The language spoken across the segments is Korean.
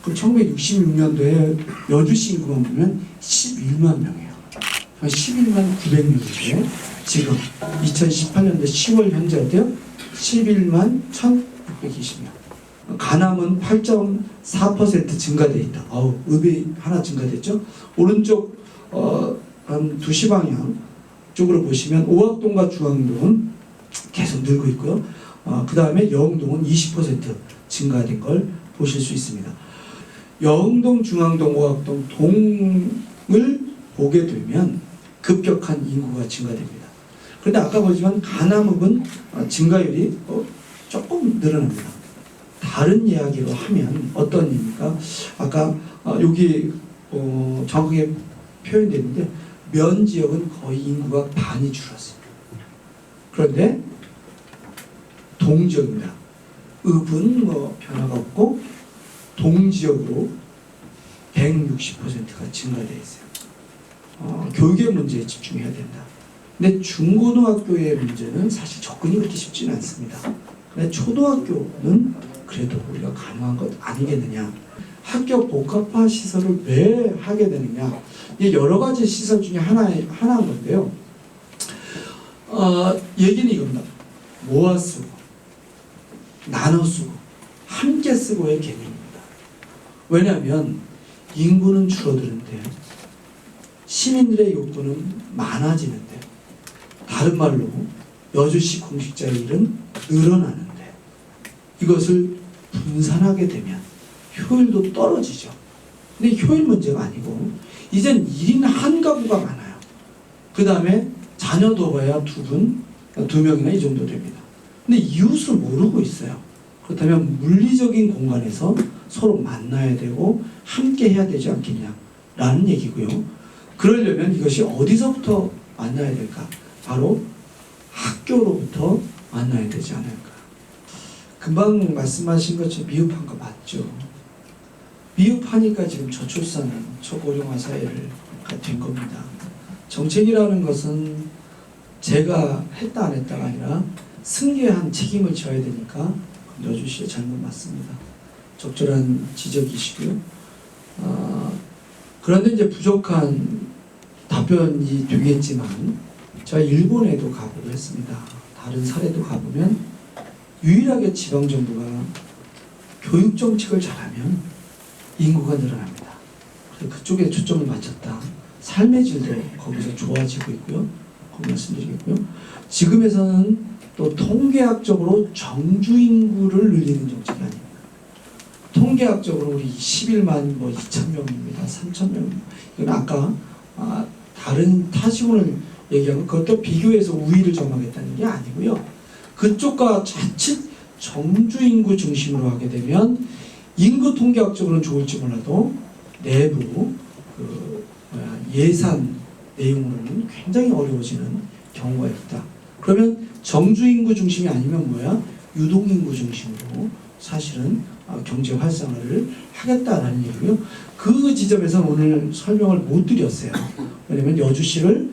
그럼 1966년도에 여주시 인구만 보면 11만 명이에요. 11만 900명인데 지금 2018년도 10월 현재 어때요? 11만 1620명. 가남은 8.4% 증가되어 있다. 읍이 하나 증가됐죠. 오른쪽 한 2시 방향 쪽으로 보시면 오학동과 중앙동은 계속 늘고 있고요. 그 다음에 여흥동은 20% 증가된 걸 보실 수 있습니다. 여흥동, 중앙동, 오학동, 동을 보게 되면 급격한 인구가 증가됩니다. 그런데 아까 보지만 가남읍은 증가율이 조금 늘어납니다. 다른 이야기로 하면 어떤 의미입니까? 아까 여기 정확하게 표현되는데 면 지역은 거의 인구가 반이 줄었습니다. 그런데 동지역입니다. 읍은 변화가 없고 동지역으로 160%가 증가되어 있어요. 교육의 문제에 집중해야 된다. 근데 중고등학교의 문제는 사실 접근이 그렇게 쉽지는 않습니다. 근데 초등학교는 그래도 우리가 가능한 것 아니겠느냐. 학교 복합화 시설을 왜 하게 되느냐. 이게 여러 가지 시설 중에 하나인 건데요. 얘기는 이겁니다. 모아 쓰고, 나눠 쓰고, 함께 쓰고의 개념입니다. 왜냐하면 인구는 줄어드는데 시민들의 욕구는 많아지는데 다른 말로 여주시 공직자의 일은 늘어나는데 이것을 분산하게 되면 효율도 떨어지죠. 근데 효율 문제가 아니고 이젠 1인 한 가구가 많아요. 그 다음에 자녀도 봐야 2명이나 이 정도 됩니다. 근데 이웃을 모르고 있어요. 그렇다면 물리적인 공간에서 서로 만나야 되고 함께 해야 되지 않겠냐라는 얘기고요. 그러려면 이것이 어디서부터 만나야 될까? 바로 학교로부터 만나야 되지 않을까. 금방 말씀하신 것처럼 미흡한 거 맞죠. 미흡하니까 지금 저출산, 초고령화 사회가 된 겁니다. 정책이라는 것은 제가 했다 안 했다가 아니라 승계한 책임을 져야 되니까 여주시의 잘못 맞습니다. 적절한 지적이시고요. 그런데 이제 부족한 답변이 되겠지만 제가 일본에도 가보고 했습니다. 다른 사례도 가보면 유일하게 지방정부가 교육정책을 잘하면 인구가 늘어납니다. 그래서 그쪽에 초점을 맞췄다. 삶의 질도 거기서 좋아지고 있고요. 그 말씀드리겠고요. 지금에서는 또 통계학적으로 정주인구를 늘리는 정책이 아닙니다. 통계학적으로 우리 11만 2,000명입니다. 3,000명. 이건 아까 다른 타시군을 얘기하고 그것도 비교해서 우위를 점하겠다는 게 아니고요. 그쪽과 자칫 정주인구 중심으로 하게 되면 인구 통계학적으로는 좋을지 몰라도 내부 예산 내용으로는 굉장히 어려워지는 경우가 있다. 그러면 정주인구 중심이 아니면 유동인구 중심으로 사실은 경제 활성화를 하겠다라는 얘기고요. 그 지점에서 오늘 설명을 못 드렸어요. 왜냐면 여주시를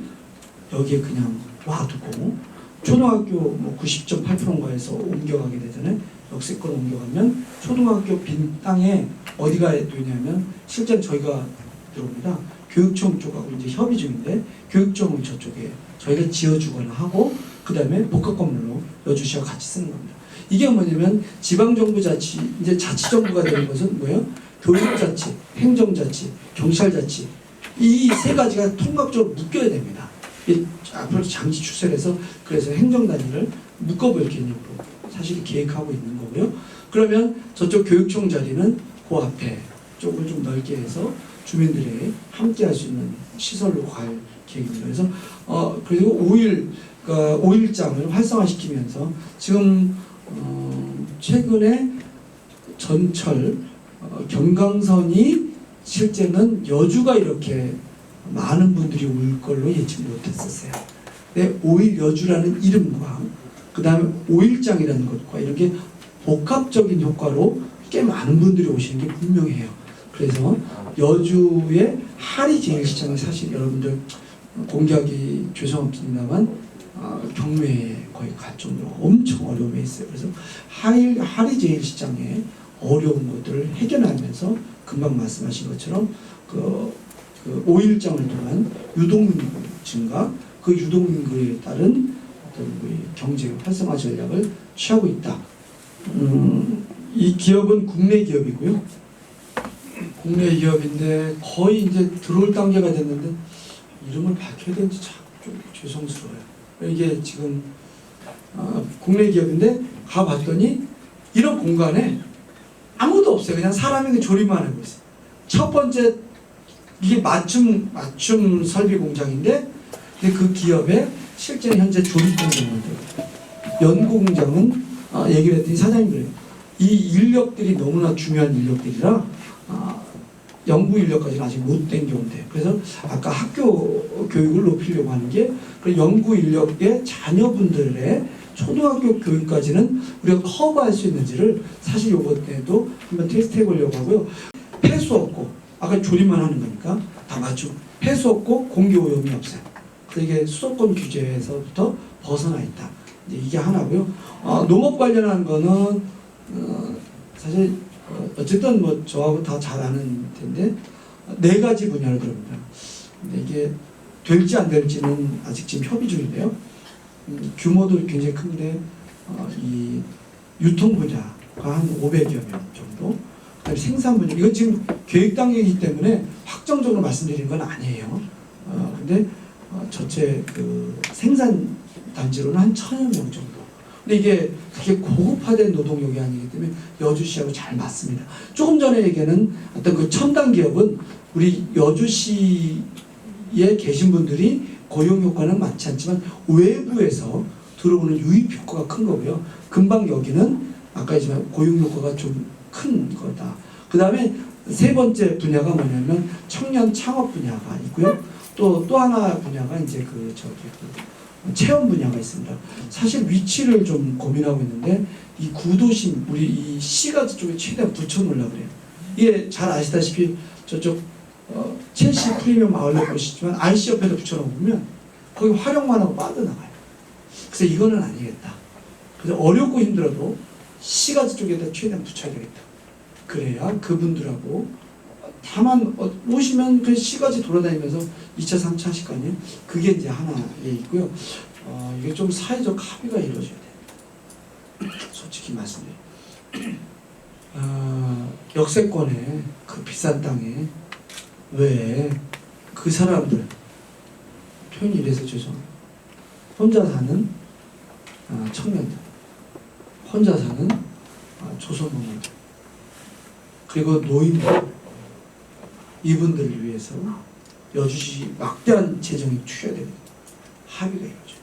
여기에 그냥 놔두고 초등학교 90.8%인가에서 옮겨가게 되잖아요. 역세권 옮겨가면 초등학교 빈 땅에 어디가 되냐면 실제 저희가 들어옵니다. 교육청 쪽하고 이제 협의 중인데 교육청은 저쪽에 저희가 지어주거나 하고 그 다음에 복합 건물로 여주시와 같이 쓰는 겁니다. 이게 뭐냐면 지방정부 자치, 이제 자치정부가 되는 것은 뭐예요? 교육자치, 행정자치, 경찰자치 이 세 가지가 통합적으로 묶여야 됩니다. 앞으로 장기 추세해서 그래서 행정단위를 묶어볼 개념으로 사실 계획하고 있는 거고요. 그러면 저쪽 교육청 자리는 그 앞에 쪽을 좀 넓게 해서 주민들이 함께 할 수 있는 시설로 갈 계획입니다. 그래서 그리고 5일장을 활성화시키면서 지금 최근에 전철 경강선이 실제는 여주가 이렇게 많은 분들이 올 걸로 예측 못했었어요. 근데 5일 여주라는 이름과 그 다음에 5일장이라는 것과 이렇게 복합적인 효과로 꽤 많은 분들이 오시는 게 분명해요. 그래서 여주의 하리제일시장은 사실 여러분들 공개하기 죄송합니다만 경매에 거의 갈 정도로 엄청 어려움에 있어요. 그래서 하리제일시장의 어려운 것들을 해결하면서 금방 말씀하신 것처럼 그 5일장을 통한 유동인구 증가, 그 유동인구에 따른 어떤 경제 활성화 전략을 취하고 있다. 이 기업은 국내 기업이고요. 국내 기업인데 거의 이제 들어올 단계가 됐는데 이름을 밝혀야 되는지 참 좀 죄송스러워요. 이게 지금 국내 기업인데 가봤더니 이런 공간에 아무도 없어요. 그냥 사람이 조립만 하고 있어요. 첫 번째 이게 맞춤 설비 공장인데 근데 그 기업에 실제 현재 조립 공장인데 연구 공장은 얘기를 했더니 사장님 그래요. 이 인력들이 너무나 중요한 인력들이라 연구 인력까지는 아직 못 된 경우인데 그래서 아까 학교 교육을 높이려고 하는 게 그 연구 인력의 자녀분들의 초등학교 교육까지는 우리가 커버할 수 있는지를 사실 이번에도 한번 테스트 해보려고 하고요. 폐수 없고 아까 조립만 하는 거니까 다 맞춤. 폐수 없고 공기 오염이 없어요. 그래서 이게 수도권 규제에서부터 벗어나 있다. 이게 하나고요. 농업 관련한 거는 사실 어쨌든 뭐 저하고 다 잘 아는 텐데 4가지 분야를 들어봅니다. 근데 이게 될지 안 될지는 아직 지금 협의 중인데요. 규모도 굉장히 큰데 이 유통 분야가 한 500여 명 정도. 그다음에 생산 분야 이건 지금 계획 단계이기 때문에 확정적으로 말씀드리는 건 아니에요. 근데 전체 그 생산 단지로는 한 1000여 명 정도. 근데 이게 그렇게 고급화된 노동력이 아니기 때문에 여주시하고 잘 맞습니다. 조금 전에 얘기하는 어떤 그 첨단 기업은 우리 여주시에 계신 분들이 고용 효과는 많지 않지만 외부에서 들어오는 유입 효과가 큰 거고요. 금방 여기는 아까 얘기했지만 고용 효과가 좀 큰 거다. 그 다음에 세 번째 분야가 뭐냐면 청년 창업 분야가 있고요. 또 하나 분야가 이제 그 체험 분야가 있습니다. 사실 위치를 좀 고민하고 있는데 이 구도심 우리 이 시가지 쪽에 최대한 붙여놓으려고 그래요. 이게 잘 아시다시피 저쪽 첼시 프리미엄 아울렛 보시지만 IC 옆에다 붙여놓으면 거기 활용만 하고 빠져나가요. 그래서 이거는 아니겠다. 그래서 어렵고 힘들어도 시가지 쪽에다 최대한 붙여야 되겠다. 그래야 그분들하고 다만 오시면 그 시가지 돌아다니면서 2차, 3차 하실 거 아니에요? 그게 이제 하나에 있고요. 이게 좀 사회적 합의가 이루어져야 돼요. 솔직히 말씀드려요. 역세권에 그 비싼 땅에 왜 그 사람들 표현이 이래서 죄송합니다. 혼자 사는 청년들, 혼자 사는 조선노동들 그리고 노인들 이분들을 위해서 여주시 막대한 재정이 투여해야 됩니다. 합의가 이루어져요.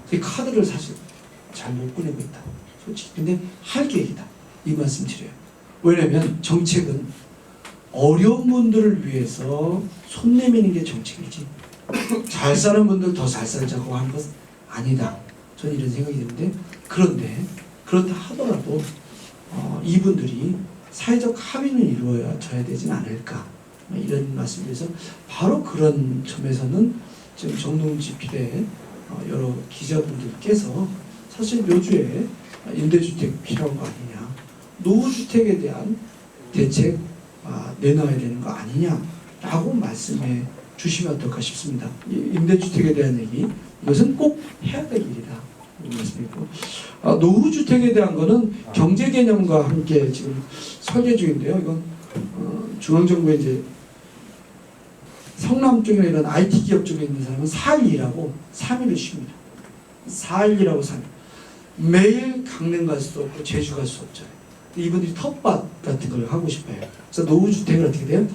그 카드를 사실 잘 못 꺼내고 있다. 솔직히. 근데 할 계획이다. 이 말씀 드려요. 왜냐면 정책은 어려운 분들을 위해서 손 내미는 게 정책이지 잘 사는 분들 더 잘 살자고 하는 것은 아니다. 저는 이런 생각이 드는데 그런데 그렇다 하더라도 이분들이 사회적 합의는 이루어져야 되지는 않을까 이런 말씀드려서 바로 그런 점에서는 지금 정농지필의 여러 기자분들께서 사실 묘주에 임대주택 필요한 거 아니냐 노후주택에 대한 대책 내놔야 되는 거 아니냐라고 말씀해 주시면 어떨까 싶습니다. 임대주택에 대한 얘기 이것은 꼭 해야 될 일이다. 말씀이고 노후주택에 대한 거는 경제개념과 함께 지금 설계 중인데요. 이건 중앙정부에 이제 성남 쪽이나 이런 IT 기업 쪽에 있는 사람은 4일이라고 3일을 쉽니다. 4일이라고 3일. 매일 강릉 갈 수도 없고 제주 갈 수 없잖아요. 이분들이 텃밭 같은 걸 하고 싶어요. 그래서 노후주택을 어떻게 돼요?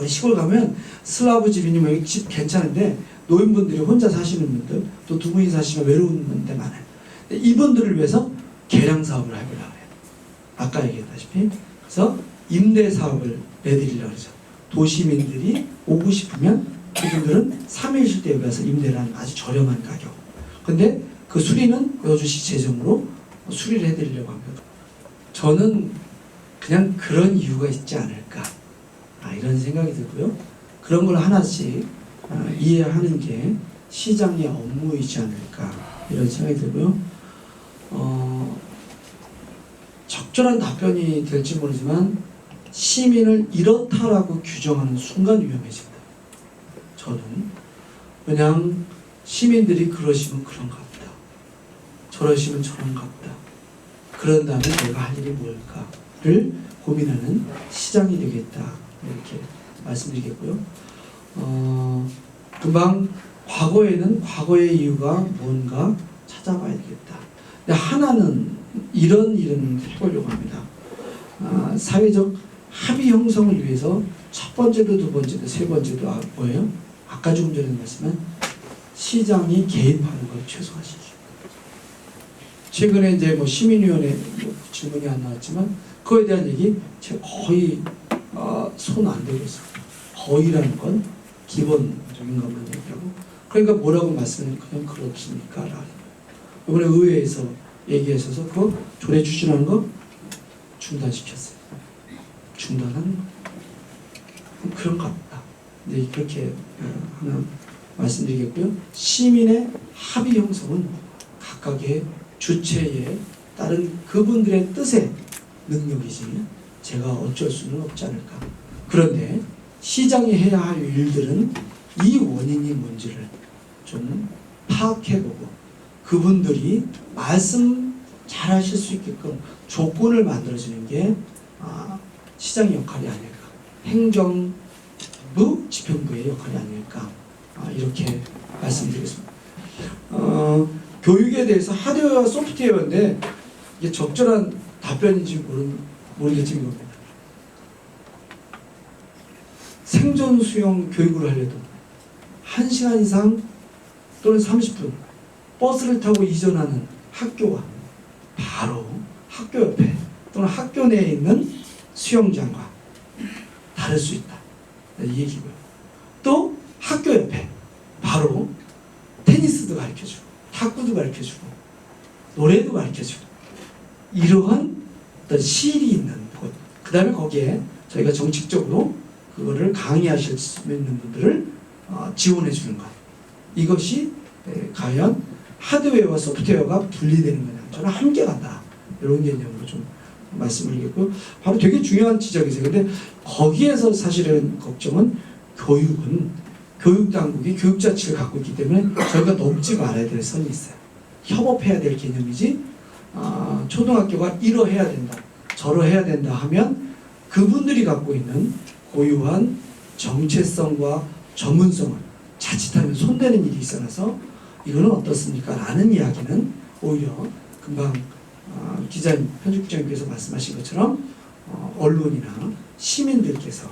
시골 가면 슬라브 집이니 뭐 집 괜찮은데 노인분들이 혼자 사시는 분들 또 두 분이 사시면 외로운 분들 많아요. 이분들을 위해서 개량 사업을 해보려고 해요. 아까 얘기했다시피 그래서 임대 사업을 내드리려고 그러죠. 도시민들이 오고 싶으면 그분들은 3일 쉴 때 여기 와서 임대를 하는 아주 저렴한 가격. 근데 그 수리는 여주시 재정으로 수리를 해드리려고 합니다. 저는 그냥 그런 이유가 있지 않을까 이런 생각이 들고요. 그런 걸 하나씩 이해하는 게 시장의 업무이지 않을까 이런 생각이 들고요. 적절한 답변이 될지 모르지만 시민을 이렇다라고 규정하는 순간 위험해진다. 저는 그냥 시민들이 그러시면 그런가 보다, 저러시면 저런가 보다, 그런 다음에 내가 할 일이 뭘까를 고민하는 시장이 되겠다, 이렇게 말씀드리겠고요. 금방 과거에는 과거의 이유가 뭔가 찾아봐야 되겠다. 근데 하나는 이런 일은 해보려고 합니다. 사회적 합의 형성을 위해서 첫 번째도 두 번째도 세 번째도 뭐예요? 아까 조금 전에 말씀한 시장이 개입하는 걸 최소화시키고, 최근에 이제 뭐 시민위원회 뭐 질문이 안 나왔지만 그거에 대한 얘기 제가 거의 손 안 대고 있어요. 거의라는 건 기본적인 것만 얘기하고, 그러니까 뭐라고 말씀을 그냥 그렇습니까? 라는 거예요. 이번에 의회에서 얘기하셔서 그거 조례 추진하는 거 중단시켰어요. 중단하는 거. 그런가 보다. 네, 그렇게 하나 말씀드리겠고요. 시민의 합의 형성은 각각의 주체에 따른 그분들의 뜻의 능력이지 제가 어쩔 수는 없지 않을까. 그런데 시장이 해야 할 일들은 이 원인이 뭔지를 좀 파악해보고 그분들이 말씀 잘 하실 수 있게끔 조건을 만들어주는 게 시장의 역할이 아닐까, 행정부, 집행부의 역할이 아닐까, 이렇게 말씀드리겠습니다. 교육에 대해서 하드웨어와 소프트웨어인데 이게 적절한 답변인지 모르겠지만 이겁니다. 생존 수용 교육을 하려도 1시간 이상 또는 30분 버스를 타고 이전하는 학교와 바로 학교 옆에 또는 학교 내에 있는 수영장과 다를 수 있다, 이 얘기고요. 또 학교 옆에 바로 테니스도 가르쳐주고 탁구도 가르쳐주고 노래도 가르쳐주고 이러한 어떤 실이 있는 곳, 그 다음에 거기에 저희가 정책적으로 그거를 강의하실 수 있는 분들을 지원해 주는 것, 이것이 과연 하드웨어와 소프트웨어가 분리되는 거냐, 저는 함께 간다, 이런 개념으로 좀 말씀을 드리겠고요. 바로 되게 중요한 지적이세요. 근데 거기에서 사실은 걱정은 교육은 교육당국이 교육자치를 갖고 있기 때문에 저희가 넘지 말아야 될 선이 있어요. 협업해야 될 개념이지, 초등학교가 이러해야 된다, 저러해야 된다 하면 그분들이 갖고 있는 고유한 정체성과 전문성을 자칫하면 손대는 일이 있어서 이거는 어떻습니까? 라는 이야기는 오히려 금방 기자님, 편집국장님께서 말씀하신 것처럼 언론이나 시민들께서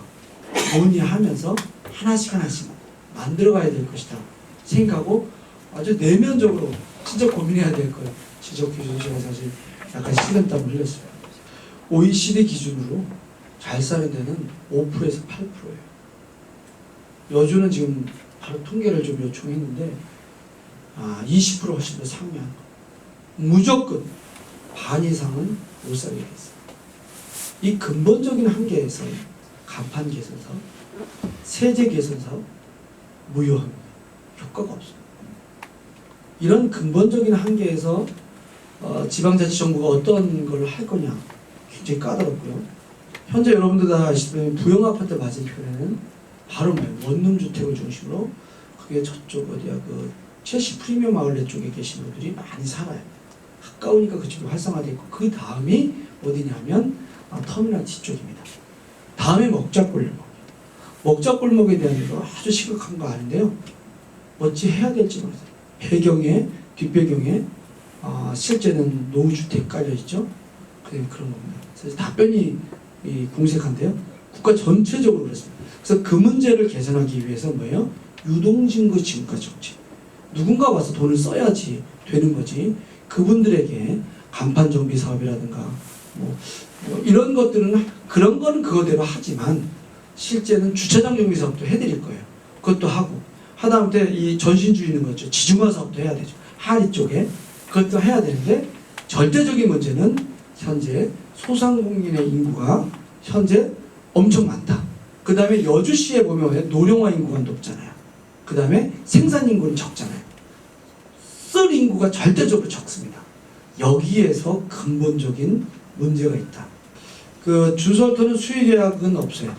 논의하면서 하나씩 만들어가야 될 것이다 생각하고 아주 내면적으로 진짜 고민해야 될 거예요. 지적 기준으로 제가 사실 약간 식은땀을 흘렸어요. OECD 기준으로 잘 사는 데는 5%에서 8%예요. 여주는 지금 바로 통계를 좀 요청했는데 20% 훨씬 더 상회한 거. 무조건 반 이상은 못 살게 돼 있어요. 이 근본적인 한계에서 간판 개선사업, 세제 개선사업 무효합니다. 효과가 없어요. 이런 근본적인 한계에서 지방자치정부가 어떤 걸 할 거냐 굉장히 까다롭고요. 현재 여러분들 다 아시다시피 부영아파트 맞은편에는 바로 원룸주택을 중심으로 그게 저쪽 어디야 그 첼시 프리미엄 아울렛 쪽에 계신 분들이 많이 살아요. 가까우니까 그쪽으로 활성화되어 있고 그 다음이 어디냐면 터미널 뒤쪽입니다. 다음에 먹자골목. 먹자골목에 대한 아주 심각한 거 아닌데요. 어찌 해야 될지 모르겠어요. 배경에 뒷배경에 실제는 노후주택 깔려 있죠. 그런 겁니다. 그래서 답변이 궁색한데요. 국가 전체적으로 그렇습니다. 그래서 그 문제를 개선하기 위해서 뭐예요? 유동증거 지원가 정책. 누군가 와서 돈을 써야지 되는 거지. 그분들에게 간판 정비 사업이라든가 뭐 이런 것들은 그런 거는 그거대로 하지만 실제는 주차장 정비 사업도 해드릴 거예요. 그것도 하고 하다못해 이 전신주 있는 거죠. 지중화 사업도 해야 되죠. 하리 쪽에 그것도 해야 되는데 절대적인 문제는 현재 소상공인의 인구가 현재 엄청 많다. 그 다음에 여주시에 보면 노령화 인구가 높잖아요. 그 다음에 생산 인구는 적잖아요. 쓸 인구가 절대적으로 적습니다. 여기에서 근본적인 문제가 있다. 그 준설터는 수의 계약은 없어요.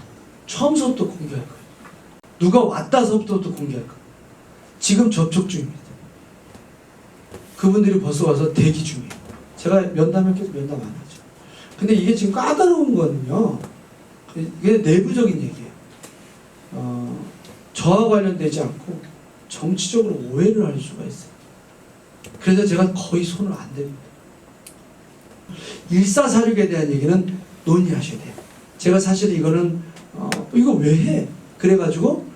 처음부터 공개할 거예요. 누가 왔다서부터 공개할 거예요. 지금 접촉 중입니다. 그분들이 벌써 와서 대기 중이에요. 제가 면담했겠죠. 면담 안 하죠. 근데 이게 지금 까다로운 거는요. 이게 내부적인 얘기예요. 저와 관련되지 않고 정치적으로 오해를 할 수가 있어요. 그래서 제가 거의 손을 안 댑니다. 일사사륙에 대한 얘기는 논의하셔야 돼요. 제가 사실 이거는 이거 왜 해? 그래가지고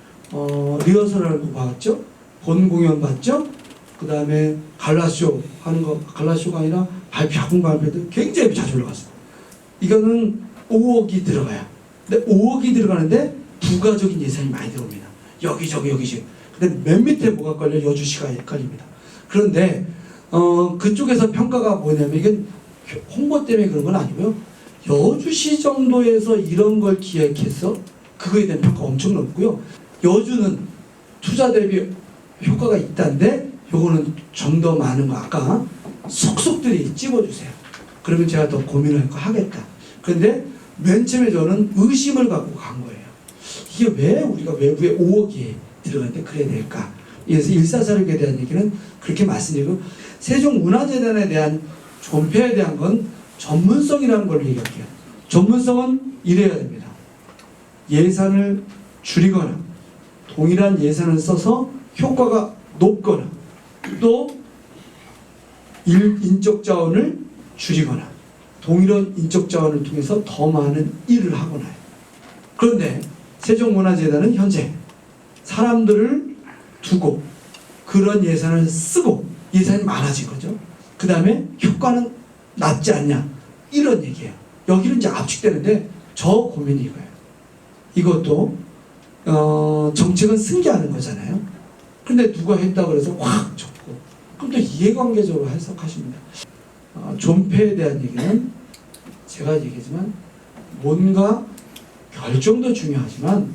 리허설을 봤죠. 본 공연 봤죠. 그 다음에 갈라쇼 하는 거, 갈라쇼가 아니라 작품 발표도 굉장히 자주 올라갔어요. 이거는 5억이 들어가요. 근데 5억이 들어가는데 부가적인 예산이 많이 들어옵니다. 여기저기. 근데 맨 밑에 뭐가 걸려? 여주시가 헷갈립니다. 그런데 그쪽에서 평가가 뭐냐면 이건 홍보 때문에 그런 건 아니고요. 여주시 정도에서 이런 걸 기획해서 그거에 대한 평가 엄청 높고요. 여주는 투자 대비 효과가 있다는데 요거는 좀 더 많은 거 아까 속속들이 찝어주세요. 그러면 제가 더 고민을 하겠다. 그런데 맨 처음에 저는 의심을 갖고 간 거예요. 이게 왜 우리가 외부에 5억이 들어가는데 그래야 될까? 그래서 일사사륙에 대한 얘기는 그렇게 말씀드리고 세종문화재단에 대한 존폐에 대한 건 전문성이라는 걸 얘기할게요. 전문성은 이래야 됩니다. 예산을 줄이거나 동일한 예산을 써서 효과가 높거나 또 인적 자원을 줄이거나 동일한 인적 자원을 통해서 더 많은 일을 하거나 해요. 그런데 세종문화재단은 현재 사람들을 두고 그런 예산을 쓰고 예산이 많아진 거죠. 그 다음에 효과는 낮지 않냐 이런 얘기예요. 여기는 이제 압축되는데 저 고민이 이거예요. 이것도 정책은 승계하는 거잖아요. 근데 누가 했다고 그래서 확 줬고 그럼 또 이해관계적으로 해석하십니다. 존폐에 대한 얘기는 제가 얘기했지만 뭔가 결정도 중요하지만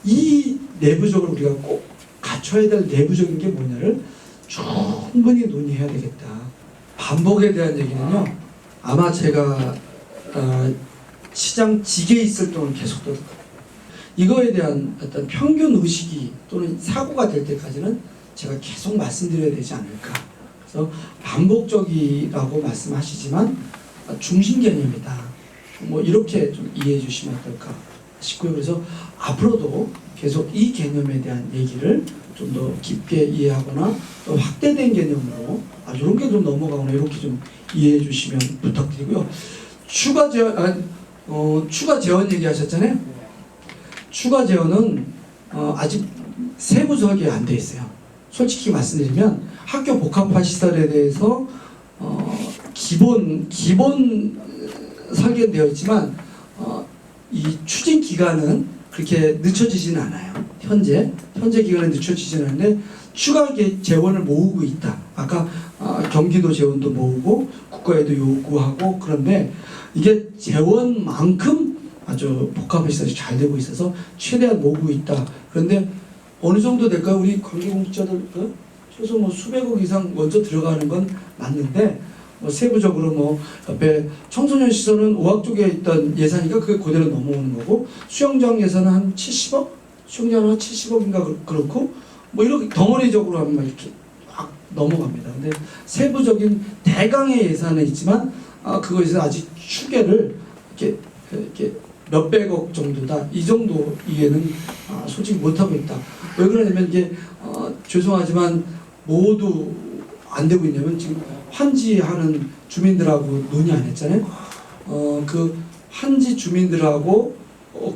이 내부적으로 우리가 꼭 갖춰야 될 내부적인 게 뭐냐를 충분히 논의해야 되겠다. 반복에 대한 얘기는요. 아마 제가 시장 직에 있을 동안 계속 떠들 거예요. 이거에 대한 어떤 평균 의식이 또는 사고가 될 때까지는 제가 계속 말씀드려야 되지 않을까. 그래서 반복적이라고 말씀하시지만 중심 개념이다. 뭐 이렇게 좀 이해해 주시면 어떨까 싶고요. 그래서 앞으로도 계속 이 개념에 대한 얘기를 좀 더 깊게 이해하거나 또 확대된 개념으로 이런 게 좀 넘어가거나 이렇게 좀 이해해 주시면 부탁드리고요. 추가 재원 얘기하셨잖아요. 추가 재원은 아직 세부 설계 안 돼 있어요. 솔직히 말씀드리면 학교 복합화 시설에 대해서 기본 설계는 되어 있지만 이 추진 기간은 그렇게 늦춰지지는 않아요. 현재 기간은 늦춰지지는 않는데 추가 재원을 모으고 있다. 아까 경기도 재원도 모으고 국가에도 요구하고 그런데 이게 재원만큼 아주 복합화 시설이 잘 되고 있어서 최대한 모으고 있다. 그런데 어느 정도 될까요? 우리 관계공직자들 최소 뭐 수백억 이상 먼저 들어가는 건 맞는데 세부적으로 뭐 옆에 청소년 시설은 5학 쪽에 있던 예산이니까 그게 그대로 넘어오는 거고 수영장 예산은 한 70억? 수영장은 한 70억인가 그렇고 뭐 이렇게 덩어리적으로 하면 이렇게 막 넘어갑니다. 근데 세부적인 대강의 예산은 있지만 그거에서 아직 추계를 이렇게 몇백억 정도다. 이 정도 이해는 솔직히 못하고 있다. 왜 그러냐면 이게 죄송하지만 모두 안 되고 있냐면 지금 환지하는 주민들하고 논의 안 했잖아요. 그 환지 주민들하고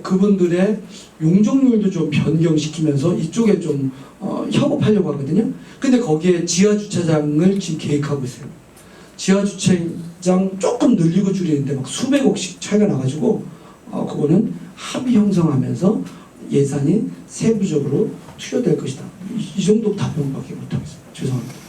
그분들의 용적률도 좀 변경시키면서 이쪽에 좀 협업하려고 하거든요. 근데 거기에 지하 주차장을 지금 계획하고 있어요. 지하 주차장 조금 늘리고 줄이는데 막 수백억씩 차이가 나가지고 그거는 합의 형성하면서 예산이 세부적으로 투여될 것이다. 이 정도 답변밖에 못하겠습니다. 죄송합니다.